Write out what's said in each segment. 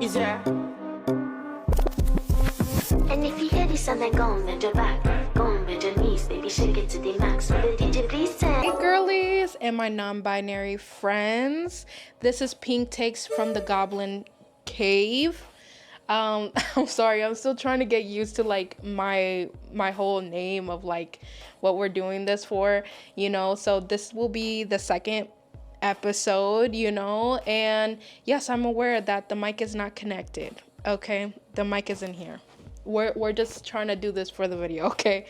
Is there? And if you hear this song, then go and bend your back. Go and bend your knees, baby, shake it to the max. Will the DJ please say? Hey girlies and my non-binary friends. This is PinkTakes from the Goblin cave. I'm sorry, I'm still trying to get used to like my whole name of like what we're doing this for, you know. So this will be the second episode, you know, and yes, I'm aware that the mic is not connected. Okay, the mic isn't here. We're just trying to do this for the video, okay?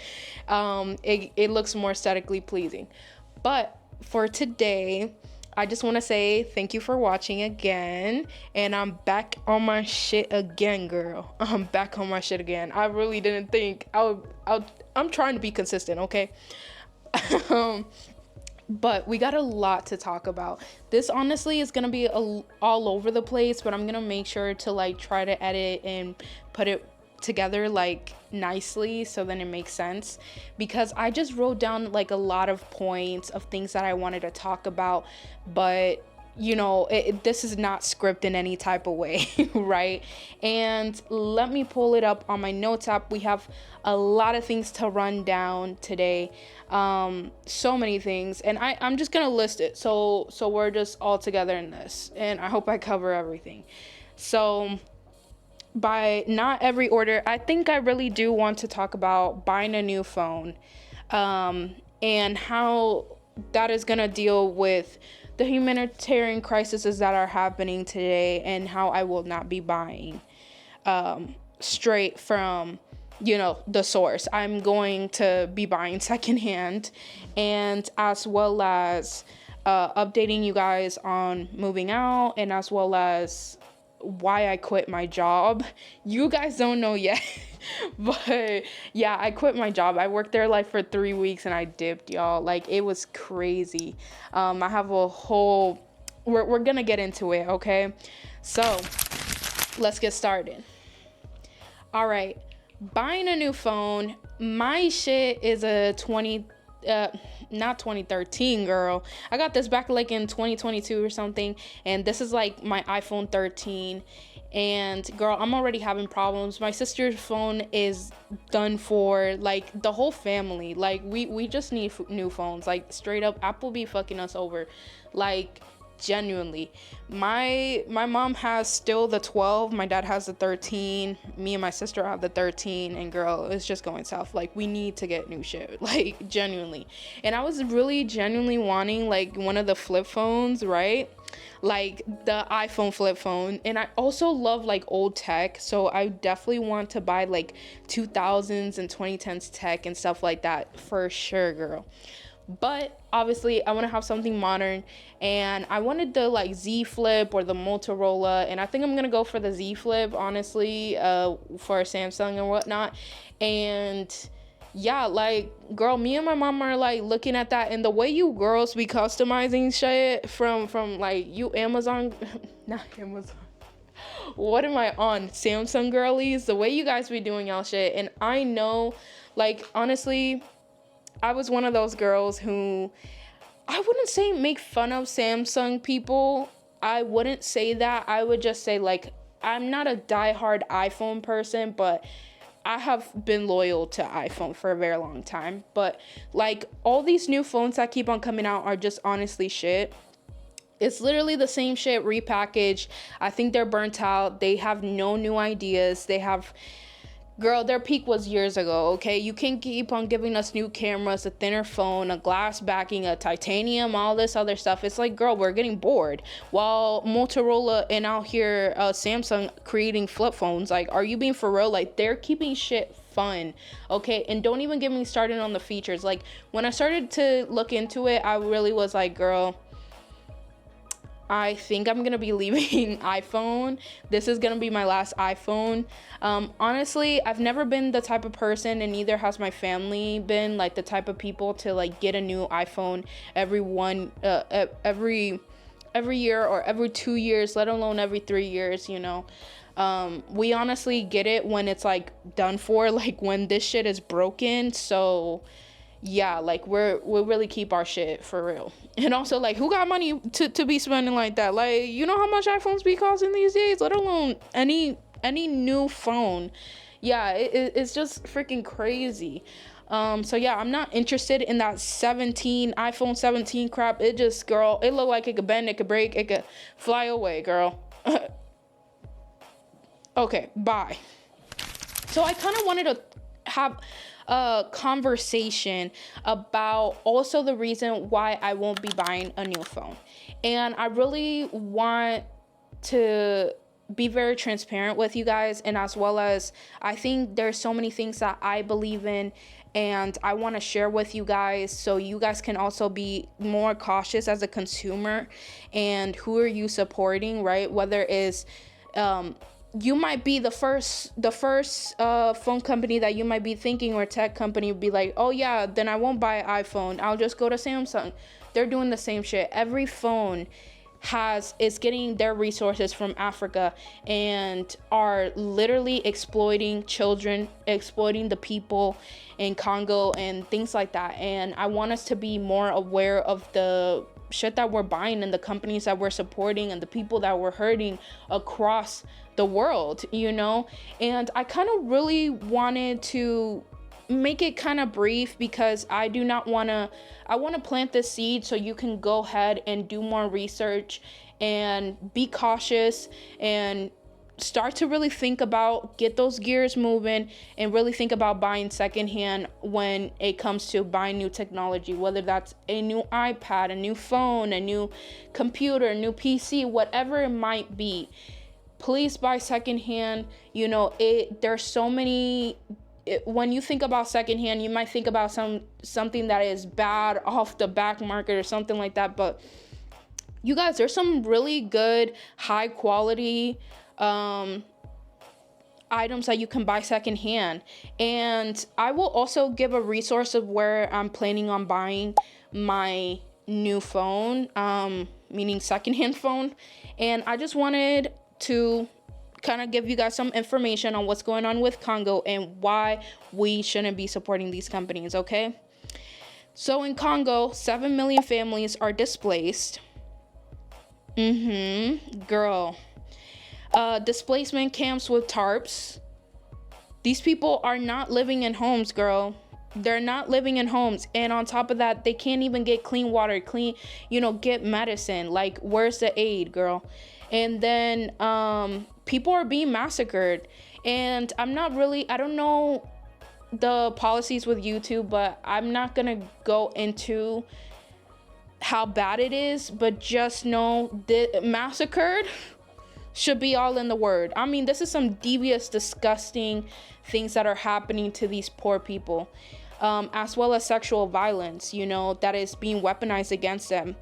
It looks more aesthetically pleasing. But for today, I just want to say thank you for watching again, and I'm back on my shit again, girl. I'm back on my shit again. I really didn't think I'm trying to be consistent, okay? But we got a lot to talk about. This honestly is gonna be all over the place, but I'm gonna make sure to like try to edit and put it together like nicely so then it makes sense, because I just wrote down like a lot of points of things that I wanted to talk about, but you know, this is not scripted in any type of way, right? And let me pull it up on my notes app. We have a lot of things to run down today, so many things, and I'm just gonna list it so we're just all together in this, and I hope I cover everything. So by not every order, I think I really do want to talk about buying a new phone, and how that is gonna deal with the humanitarian crises that are happening today, and how I will not be buying straight from, you know, the source. I'm going to be buying secondhand, and as well as updating you guys on moving out, and as well as why I quit my job. You guys don't know yet, but yeah, I quit my job. I worked there like for 3 weeks and I dipped, y'all. Like, it was crazy. I have a whole, we're gonna get into it, okay? So let's get started. All right, buying a new phone. My shit is a not 2013, girl. I got this back like in 2022 or something, and this is like my iPhone 13. And girl, I'm already having problems. My sister's phone is done for. Like, the whole family, like we just need new phones. Like, straight up, Apple be fucking us over, like, genuinely. My mom has still the 12, my dad has the 13, me and my sister have the 13, and girl, it's just going south. Like, we need to get new shit, like, genuinely. And I was really genuinely wanting like one of the flip phones, right? Like the iPhone flip phone. And I also love like old tech, so I definitely want to buy like 2000s and 2010s tech and stuff like that for sure, girl. But obviously I want to have something modern, and I wanted the like Z Flip or the Motorola, and I think I'm gonna go for the Z Flip, honestly, for Samsung and whatnot. And yeah, like, girl, me and my mom are like looking at that, and the way you girls be customizing shit from like you Amazon not Amazon, what am I on, Samsung girlies, the way you guys be doing y'all shit. And I know, like, honestly, I was one of those girls who, I wouldn't say make fun of Samsung people. I wouldn't say that. I would just say, like, I'm not a diehard iPhone person, but I have been loyal to iPhone for a very long time. But like, all these new phones that keep on coming out are just honestly shit. It's literally the same shit repackaged. I think they're burnt out. They have no new ideas. They have, girl, their peak was years ago, okay? You can't keep on giving us new cameras, a thinner phone, a glass backing, a titanium, all this other stuff. It's like, girl, we're getting bored. While Motorola and out here, Samsung creating flip phones, like, are you being for real? Like, they're keeping shit fun, okay? And don't even get me started on the features. Like, when I started to look into it, I really was like, girl, I think I'm gonna be leaving iPhone. This is gonna be my last iPhone. Honestly, I've never been the type of person, and neither has my family been, like, the type of people to like get a new iPhone every year or every 2 years, let alone every 3 years, you know. We honestly get it when it's like done for, like when this shit is broken. So yeah, like we really keep our shit for real. And also, like, who got money to be spending like that? Like, you know how much iPhones be costing these days, let alone any new phone. Yeah, it's just freaking crazy. So yeah, I'm not interested in that iPhone 17 crap. It just, girl, it looked like it could bend, it could break, it could fly away, girl. Okay, bye. So I kind of wanted to have a conversation about also the reason why I won't be buying a new phone. And I really want to be very transparent with you guys, and as well as I think there's so many things that I believe in and I want to share with you guys, so you guys can also be more cautious as a consumer. And who are you supporting, right? Whether it's you might be the first phone company that you might be thinking, or tech company would be like, oh yeah, then I won't buy an iPhone, I'll just go to Samsung. They're doing the same shit. Every phone is getting their resources from Africa and are literally exploiting children, exploiting the people in Congo and things like that. And I want us to be more aware of the shit that we're buying and the companies that we're supporting and the people that we're hurting across the world, you know. And I kind of really wanted to make it kind of brief because I want to plant the seed so you can go ahead and do more research and be cautious and start to really think about, get those gears moving and really think about buying secondhand when it comes to buying new technology, whether that's a new iPad, a new phone, a new computer, a new PC, whatever it might be. Please buy secondhand. You know, there's so many. When you think about secondhand, you might think about something that is bad off the back market or something like that. But you guys, there's some really good, high quality items that you can buy secondhand. And I will also give a resource of where I'm planning on buying my new phone, meaning secondhand phone. And I just wanted to kind of give you guys some information on what's going on with Congo and why we shouldn't be supporting these companies, okay? So in Congo, 7 million families are displaced. Girl. Displacement camps with tarps. These people are not living in homes, girl. They're not living in homes. And on top of that, they can't even get clean water, get medicine. Like, where's the aid, girl? And then people are being massacred. And I don't know the policies with YouTube, but I'm not gonna go into how bad it is, but just know that massacred should be all in the word. I mean, this is some devious, disgusting things that are happening to these poor people, as well as sexual violence, that is being weaponized against them.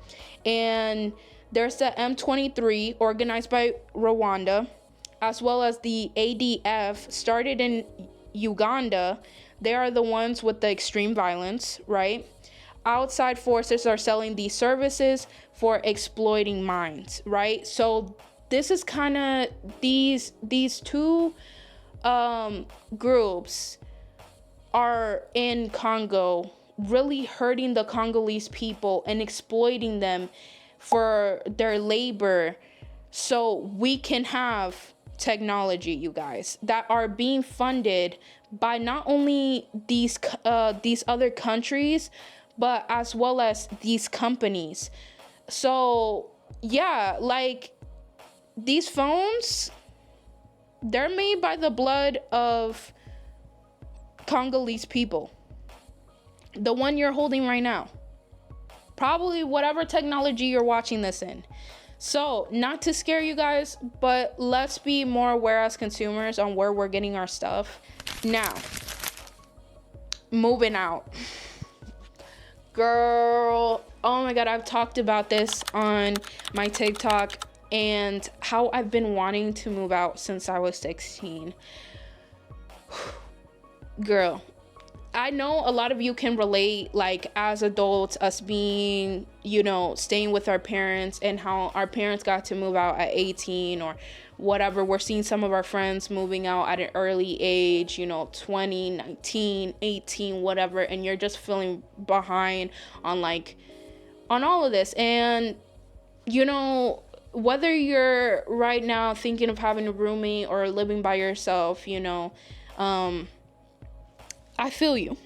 And there's the M23 organized by Rwanda, as well as the ADF started in Uganda. They are the ones with the extreme violence, right? Outside forces are selling these services for exploiting minds, right? So this is kind of these two groups are in Congo, really hurting the Congolese people and exploiting them for their labor, so we can have technology, you guys, that are being funded by not only these other countries, but as well as these companies. So yeah, like, these phones, they're made by the blood of Congolese people. The one you're holding right now. Probably whatever technology you're watching this in. So, not to scare you guys, but let's be more aware as consumers on where we're getting our stuff. Now, moving out. Girl, oh my god, I've talked about this on my TikTok and how I've been wanting to move out since I was 16. Girl, I know a lot of you can relate, like, as adults, us being, staying with our parents and how our parents got to move out at 18 or whatever. We're seeing some of our friends moving out at an early age, 20, 19, 18, whatever, and you're just feeling behind on on all of this. And whether you're right now thinking of having a roommate or living by yourself, I feel you.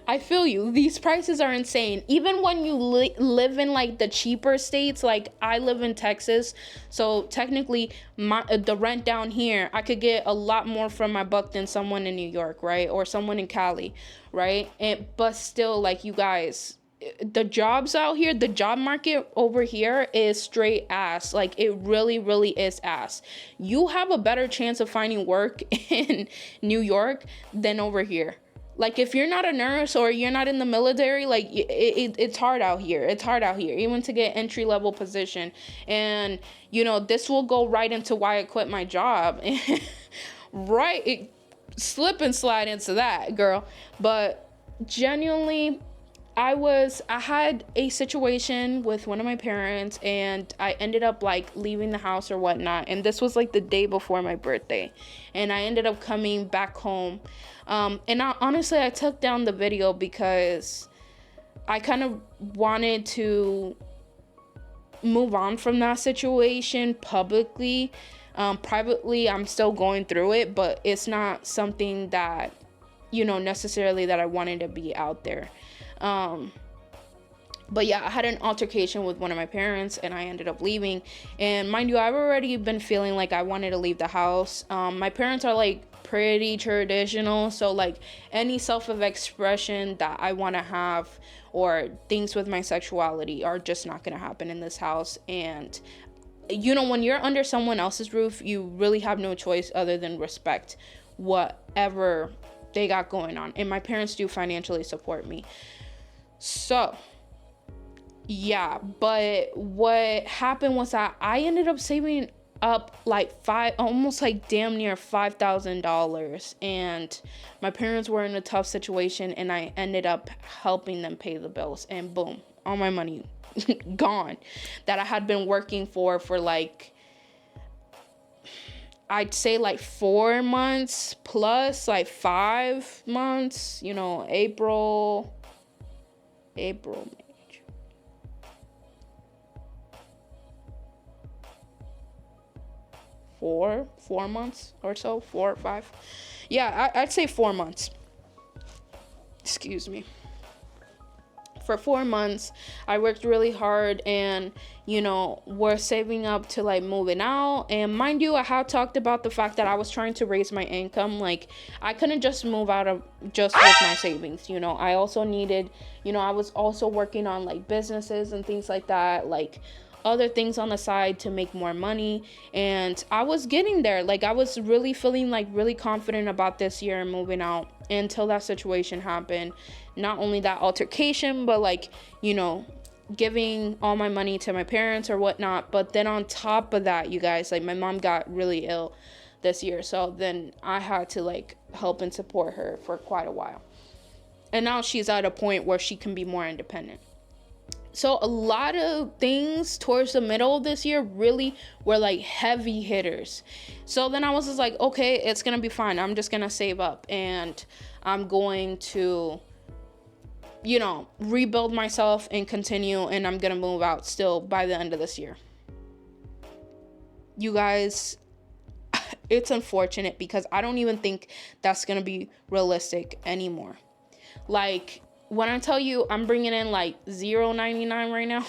I feel you. These prices are insane. Even when you live in the cheaper states, I live in Texas, so technically the rent down here, I could get a lot more from my buck than someone in New York, right? Or someone in Cali, right? But still, you guys, the jobs out here, the job market over here is straight ass. It really, really is ass. You have a better chance of finding work in New York than over here. If you're not a nurse or you're not in the military, it's hard out here. It's hard out here, even to get entry level position. And, this will go right into why I quit my job. Right. Slip and slide into that, girl. But genuinely, I had a situation with one of my parents, and I ended up leaving the house or whatnot. And this was the day before my birthday, and I ended up coming back home. And honestly, I took down the video because I kind of wanted to move on from that situation publicly. Privately, I'm still going through it, but it's not something that, necessarily that I wanted to be out there. But yeah, I had an altercation with one of my parents, and I ended up leaving. And mind you, I've already been feeling like I wanted to leave the house. My parents are pretty traditional, so any self-expression that I want to have or things with my sexuality are just not gonna happen in this house. And when you're under someone else's roof, you really have no choice other than respect whatever they got going on. And my parents do financially support me. So yeah, but what happened was that I ended up saving up almost damn near $5,000, and my parents were in a tough situation, and I ended up helping them pay the bills, and boom, all my money gone that I had been working for I'd say 4 months plus 5 months, April, May, 4 months or so, 4 or 5. Yeah, I'd say 4 months. Excuse me. For 4 months, I worked really hard, and we're saving up to moving out. And mind you, I have talked about the fact that I was trying to raise my income. I couldn't just move out of just with my savings. I also needed, I was also working on businesses and things like that, other things on the side to make more money. And I was getting there. I was really feeling really confident about this year and moving out until that situation happened. Not only that altercation, but giving all my money to my parents or whatnot. But then on top of that, you guys, my mom got really ill this year, so then I had to help and support her for quite a while. And now she's at a point where she can be more independent. So a lot of things towards the middle of this year really were heavy hitters. So then I was just okay, it's gonna be fine. I'm just gonna save up, and I'm going to rebuild myself and continue, and I'm gonna move out still by the end of this year. You guys, it's unfortunate because I don't even think that's gonna be realistic anymore. When I tell you I'm bringing in $0.99 right now,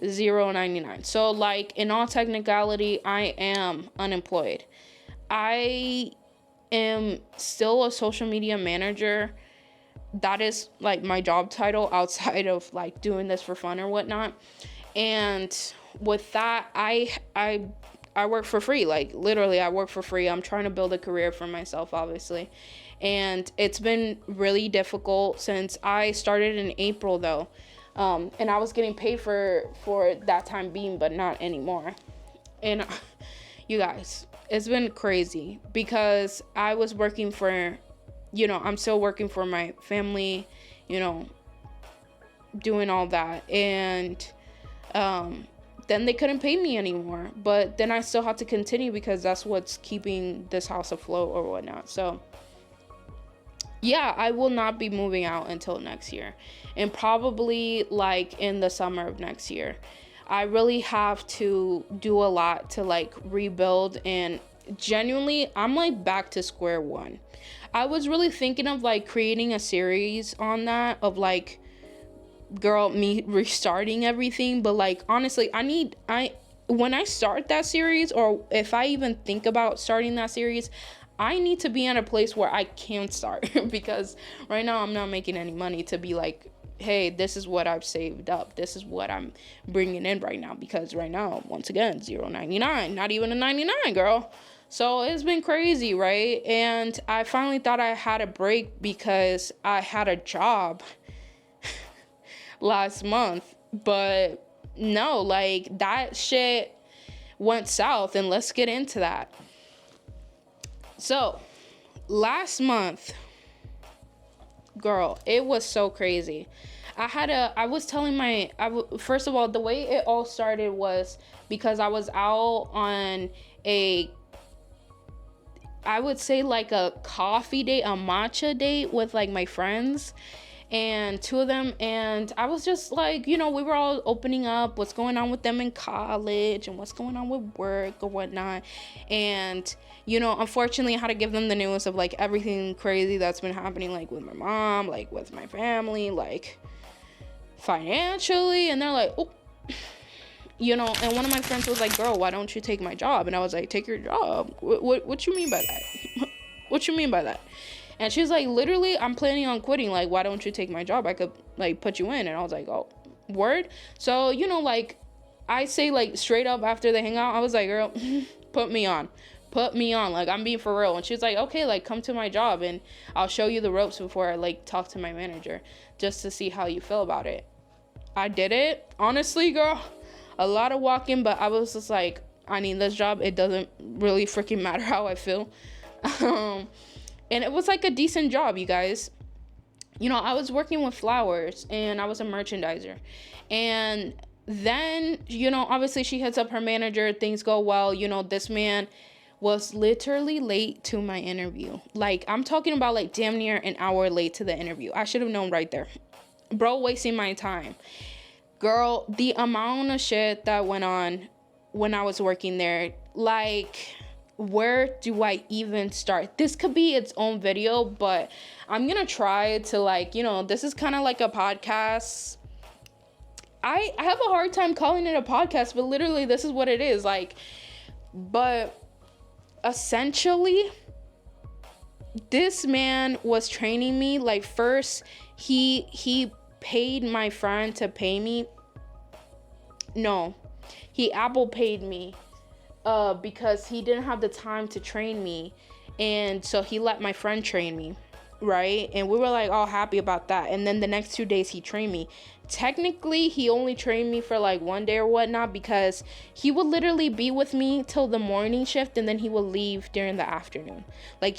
$0.99. So in all technicality, I am unemployed. I am still a social media manager. That is my job title outside of doing this for fun or whatnot. And with that, I work for free. Literally, I work for free. I'm trying to build a career for myself, obviously. And it's been really difficult since I started in April, though. And I was getting paid for that time being, but not anymore. And you guys, it's been crazy because I was working for, I'm still working for my family, doing all that. And then then they couldn't pay me anymore. But then I still had to continue because that's what's keeping this house afloat or whatnot. So yeah, I will not be moving out until next year, and probably like in the summer of next year. I really have to do a lot to like rebuild, and genuinely I'm like back to square one. I was really thinking of like creating a series on that, of like, girl, me restarting everything. But like, honestly, when I start that series, or if I even think about starting that series, I need to be in a place where I can start because right now I'm not making any money to be like, hey, this is what I've saved up, this is what I'm bringing in right now, because right now, once again, $0.99, not even a 99, girl. So it's been crazy, right? And I finally thought I had a break because I had a job last month, but no, like that shit went south, and let's get into that. So last month, girl, it was so crazy. First of all, the way it all started was because I was out on I would say like a coffee date, a matcha date with like my friends, and two of them, and I was just like, we were all opening up what's going on with them in college and what's going on with work or whatnot. And unfortunately I had to give them the news of like everything crazy that's been happening, like with my mom, like with my family, like financially. And they're like, oh, and one of my friends was like, girl, why don't you take my job? And I was like, take your job? What you mean by that? What you mean by that? And she's like, literally, I'm planning on quitting. Like, why don't you take my job? I could like put you in. And I was like, oh, word. So, like I say, like straight up after they hang out, I was like, girl, put me on. Like, I'm being for real. And she's like, okay, like come to my job and I'll show you the ropes before I like talk to my manager, just to see how you feel about it. I did it. Honestly, girl, a lot of walking, but I was just like, I need this job. It doesn't really freaking matter how I feel. And it was like a decent job, you guys. I was working with flowers and I was a merchandiser. And then, obviously she hits up her manager, things go well. This man was literally late to my interview. Like, I'm talking about like damn near an hour late to the interview. I should have known right there. Bro, wasting my time. Girl, the amount of shit that went on when I was working there, like, where do I even start? This could be its own video, but I'm gonna try to like, this is kind of like a podcast. I have a hard time calling it a podcast, but literally this is what it is. Like, but essentially this man was training me. Like, first he paid my friend to pay me. No, he Apple paid me because he didn't have the time to train me, and so he let my friend train me, right? And we were like all happy about that. And then the next 2 days he trained me. Technically he only trained me for like 1 day or whatnot, because he would literally be with me till the morning shift and then he would leave during the afternoon. Like,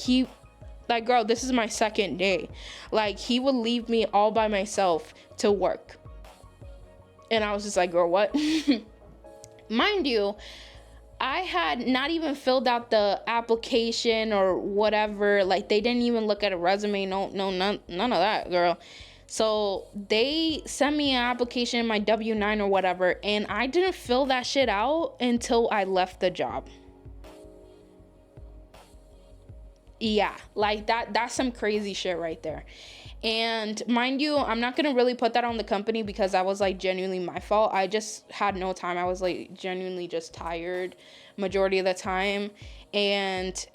girl, this is my second day. Like, he would leave me all by myself to work. And I was just like, girl, what? Mind you, I had not even filled out the application or whatever. Like, they didn't even look at a resume. No, none of that, girl. So they sent me an application, my W-9 or whatever, and I didn't fill that shit out until I left the job. Yeah, like that's some crazy shit right there. And mind you, I'm not gonna really put that on the company because that was like genuinely my fault. I just had no time. I was like genuinely just tired majority of the time. And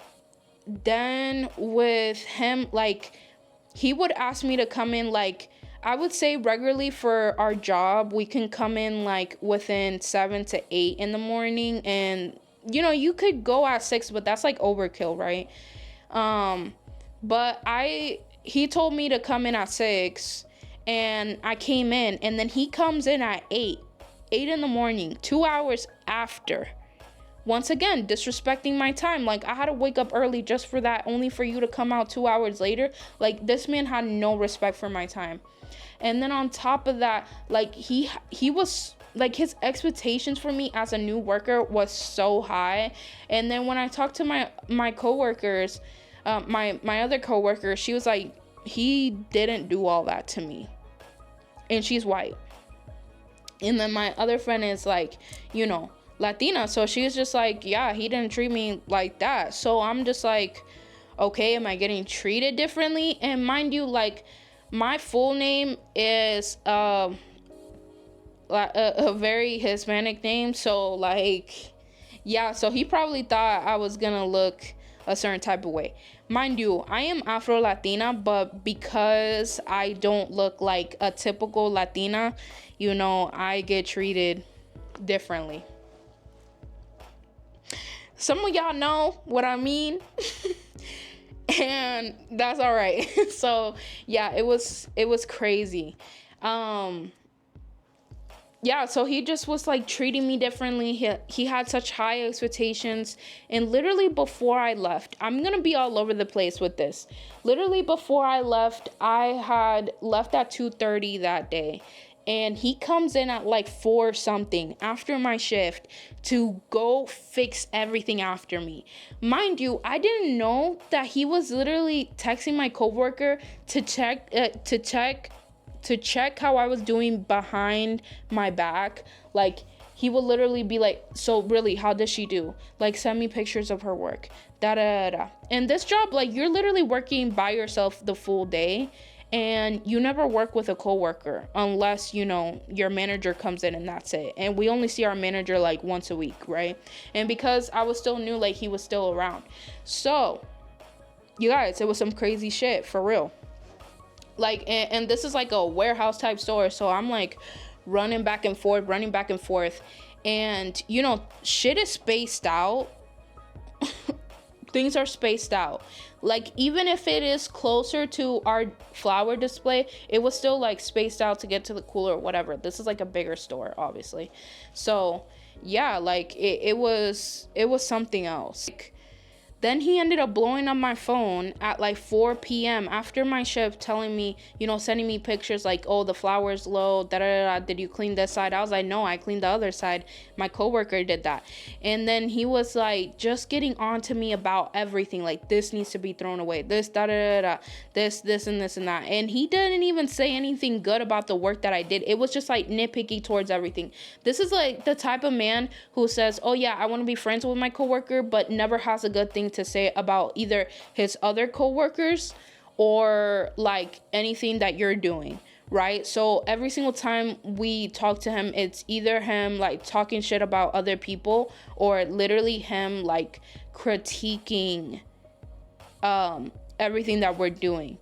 then with him, like, he would ask me to come in, like, I would say regularly for our job, we can come in like within 7 to 8 in the morning. And you could go at 6, but that's like overkill, right? But he told me to come in at 6, and I came in, and then he comes in at 8 in the morning, 2 hours after. Once again, disrespecting my time. Like, I had to wake up early just for that, only for you to come out 2 hours later. Like, this man had no respect for my time. And then on top of that, like, he was like his expectations for me as a new worker was so high. And then when I talked to my coworkers, my other coworker, she was like, he didn't do all that to me, and she's white. And then my other friend is like, you know, Latina, so she was just like, yeah, he didn't treat me like that. So I'm just like, okay, am I getting treated differently? And mind you, like, my full name is a very Hispanic name, so like, yeah, so he probably thought I was gonna look a certain type of way. Mind you, I am Afro Latina, but because I don't look like a typical Latina, you know, I get treated differently. Some of y'all know what I mean. And that's all right. So yeah, it was crazy. Yeah, so he just was like treating me differently. He had such high expectations. And literally before I left, I'm gonna be all over the place with this. Literally before I left, I had left at 2:30 that day. And he comes in at like 4 something after my shift to go fix everything after me. Mind you, I didn't know that he was literally texting my coworker to check how I was doing behind my back. Like, he will literally be like, so really, how does she do? Like, send me pictures of her work. Da da da. And this job, like, you're literally working by yourself the full day. And you never work with a coworker unless, you know, your manager comes in and that's it. And we only see our manager like once a week, right? And because I was still new, like, he was still around. So, you guys, it was some crazy shit, for real. Like, and this is like a warehouse type store. So I'm like running back and forth. And, you know, shit is spaced out. Things are spaced out. Like, even if it is closer to our flower display, it was still like spaced out to get to the cooler or whatever. This is like a bigger store, obviously. So yeah, like it was something else. Like, then he ended up blowing up my phone at like 4 p.m. after my shift, telling me, you know, sending me pictures like, oh, the flower's low, da-da-da-da, did you clean this side? I was like, no, I cleaned the other side. My coworker did that. And then he was like, just getting on to me about everything. Like, this needs to be thrown away. This, da-da-da-da, this, and this, and that. And he didn't even say anything good about the work that I did. It was just like nitpicky towards everything. This is like the type of man who says, oh yeah, I want to be friends with my coworker, but never has a good thing to say about either his other coworkers or like anything that you're doing, right? So every single time we talk to him, it's either him like talking shit about other people or literally him like critiquing everything that we're doing.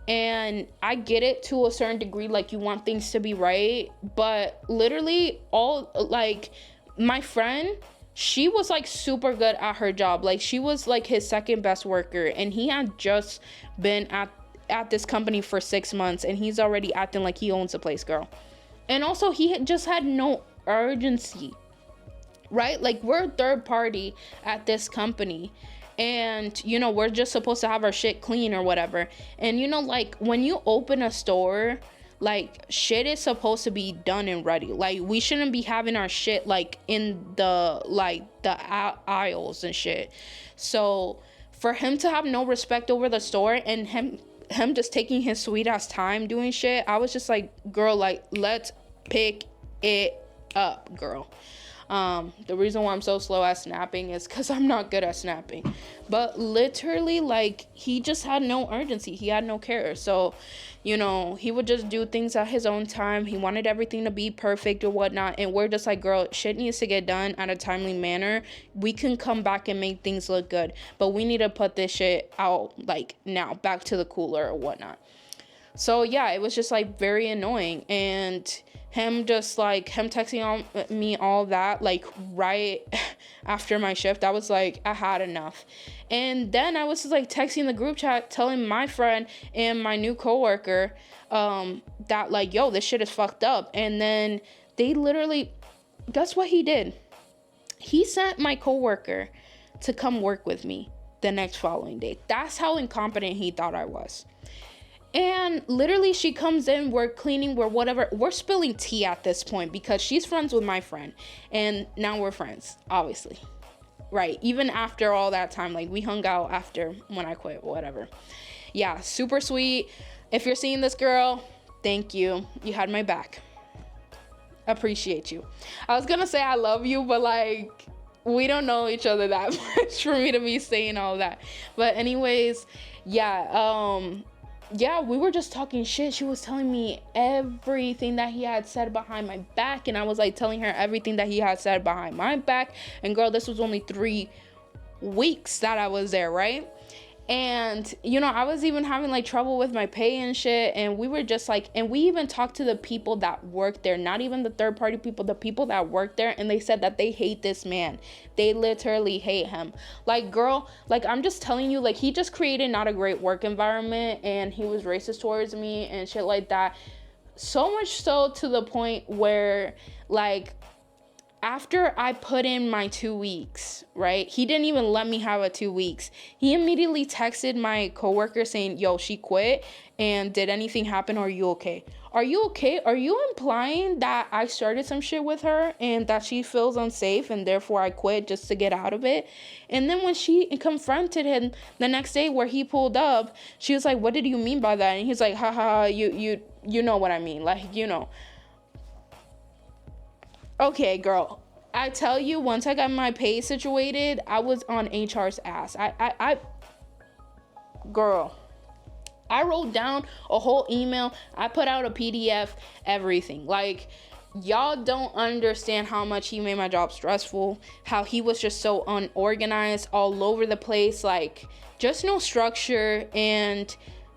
And I get it to a certain degree, like you want things to be right, but literally all like my friend, she was like super good at her job. Like, she was like his second best worker, and he had just been at this company for 6 months, and he's already acting like he owns the place, girl. And also, he just had no urgency, right? Like, we're a third party at this company, and you know, we're just supposed to have our shit clean or whatever. And you know, like, when you open a store, like, shit is supposed to be done and ready. Like, we shouldn't be having our shit like in the aisles and shit. So for him to have no respect over the store and him just taking his sweet ass time doing shit, I was just like, girl, like, let's pick it up, girl. The reason why I'm so slow at snapping is because I'm not good at snapping. But literally, like, he just had no urgency. He had no care. So, you know, he would just do things at his own time. He wanted everything to be perfect or whatnot. And we're just like, girl, shit needs to get done at a timely manner. We can come back and make things look good, but we need to put this shit out, like, now, back to the cooler or whatnot. So yeah, it was just like very annoying. And him texting me all that like right after my shift, I was like, I had enough. And then I was just like texting the group chat, telling my friend and my new coworker that like, yo, this shit is fucked up. And then they literally, guess what he did? He sent my coworker to come work with me the next following day. That's how incompetent he thought I was. And literally she comes in, we're cleaning, we're whatever, we're spilling tea at this point because she's friends with my friend, and now we're friends, obviously, right? Even after all that time, like we hung out after when I quit, whatever. Yeah, super sweet. If you're seeing this, girl, thank you. You had my back. Appreciate you. I was gonna say I love you, but like we don't know each other that much for me to be saying all that. But anyways, yeah, we were just talking shit. She was telling me everything that he had said behind my back, and I was like telling her everything that he had said behind my back. And girl, this was only 3 weeks that I was there, right? And you know, I was even having like trouble with my pay and shit, and we were just like, and we even talked to the people that work there, not even the third party people, the people that work there, and they said that they hate this man. They literally hate him. Like, girl, like I'm just telling you, like he just created not a great work environment, and he was racist towards me and shit like that. So much so to the point where like after I put in my 2 weeks, right? He didn't even let me have a 2 weeks. He immediately texted my coworker saying, yo, she quit, and did anything happen? Are you okay? Are you okay? Are you implying that I started some shit with her and that she feels unsafe and therefore I quit just to get out of it? And then when she confronted him the next day where he pulled up, she was like, what did you mean by that? And he's like, haha, you know what I mean. Like, you know. Okay, girl, I tell you, once I got my pay situated, I was on HR's ass. Girl, I wrote down a whole email. I put out a PDF, everything. Like, y'all don't understand how much he made my job stressful, how he was just so unorganized, all over the place, like, just no structure, and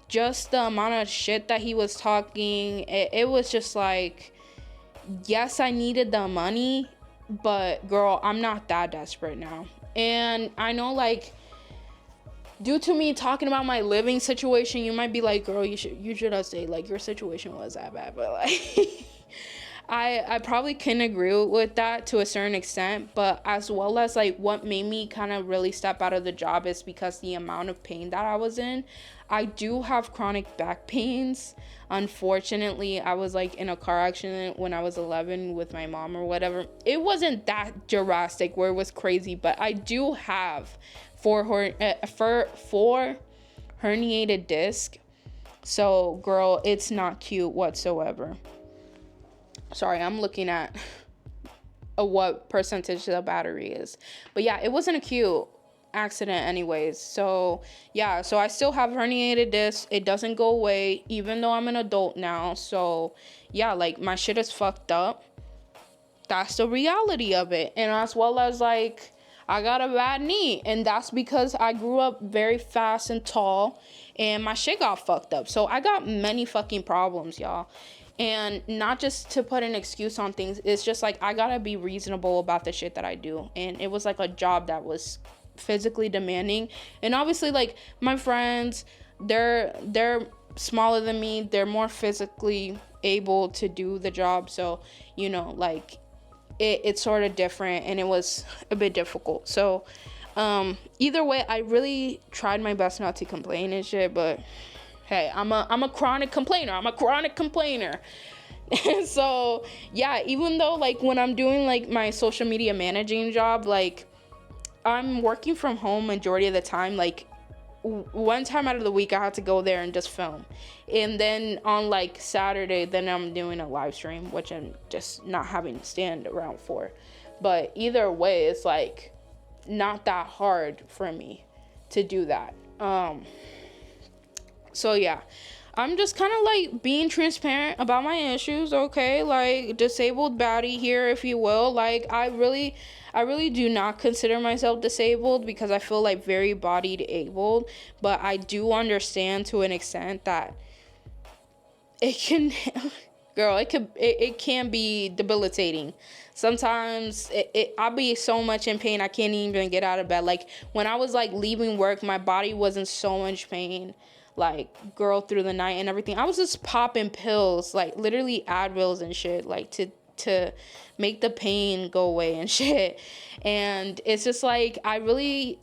just the amount of shit that he was talking. It was just like, yes, I needed the money, but girl, I'm not that desperate now. And I know, like, due to me talking about my living situation, you might be like, girl, you should have said like your situation was that bad, but like I probably can agree with that to a certain extent, but as well as like what made me kind of really step out of the job is because the amount of pain that I was in. I do have chronic back pains. Unfortunately, I was like in a car accident when I was 11 with my mom or whatever. It wasn't that drastic where it was crazy, but I do have four herniated disc. So girl, it's not cute whatsoever. Sorry, I'm looking at what percentage the battery is. But yeah, it wasn't a cute accident anyways. So yeah, so I still have herniated disc. It doesn't go away even though I'm an adult now. So yeah, like my shit is fucked up. That's the reality of it. And as well as like I got a bad knee, and that's because I grew up very fast and tall and my shit got fucked up. So I got many fucking problems, y'all. And not just to put an excuse on things, it's just like I gotta be reasonable about the shit that I do. And it was like a job that was physically demanding, and obviously like my friends, they're smaller than me, they're more physically able to do the job, so you know, like it's sort of different, and it was a bit difficult. So either way, I really tried my best not to complain and shit, but hey, I'm a chronic complainer. So yeah, even though like when I'm doing like my social media managing job, like I'm working from home majority of the time. Like one time out of the week I had to go there and just film, and then on like Saturday then I'm doing a live stream, which I'm just not having to stand around for. But either way, it's like not that hard for me to do that. So yeah, I'm just kind of like being transparent about my issues, okay? Like disabled baddie here, if you will. Like I really do not consider myself disabled because I feel like very bodied abled, but I do understand to an extent that it can girl, it can be debilitating. Sometimes I'll be so much in pain I can't even get out of bed. Like when I was like leaving work, my body was in so much pain, like girl, through the night and everything. I was just popping pills, like literally Advils and shit, like to make the pain go away and shit. And it's just like I really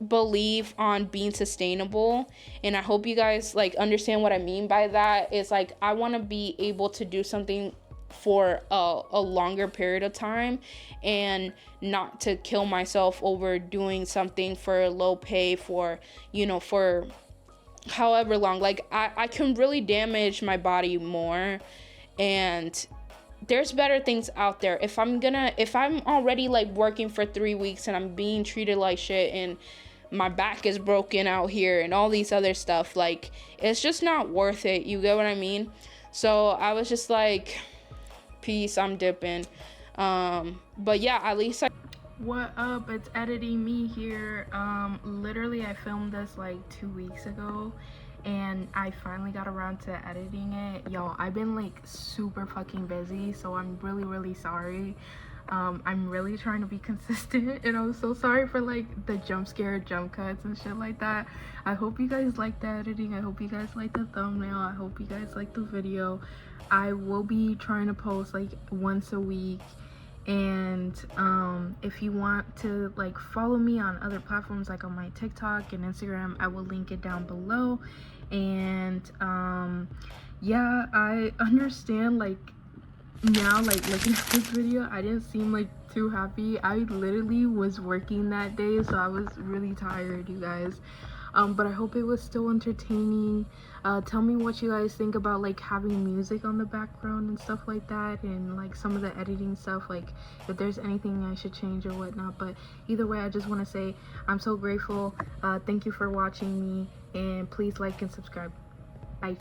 believe on being sustainable, and I hope you guys like understand what I mean by that. Is like I want to be able to do something for a longer period of time, and not to kill myself over doing something for low pay for, you know, for however long. Like I can really damage my body more, and there's better things out there. If I'm already like working for 3 weeks and I'm being treated like shit, and my back is broken out here and all these other stuff, like it's just not worth it. You get what I mean? So I was just like, peace, I'm dipping. But yeah, at least what up, it's editing me here. Literally I filmed this like 2 weeks ago, and I finally got around to editing it. Y'all, I've been like super fucking busy, so I'm really sorry. I'm really trying to be consistent, and I'm so sorry for like the jump cuts and shit like that. I hope you guys like the editing. I hope you guys like the thumbnail. I hope you guys like the video. I will be trying to post like once a week, and if you want to like follow me on other platforms, like on my TikTok and Instagram, I will link it down below. And yeah, I understand like now, like looking at this video, I didn't seem like too happy. I literally was working that day, so I was really tired, you guys. But I hope it was still entertaining. Tell me what you guys think about like having music on the background and stuff like that, and like some of the editing stuff, like if there's anything I should change or whatnot. But either way, I just want to say I'm so grateful. Thank you for watching me, and please like and subscribe. Bye.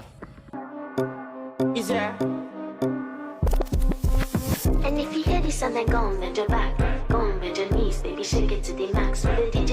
And if you hear this and then go on bend your back, go on bend your knees, baby, shake it to the max. With the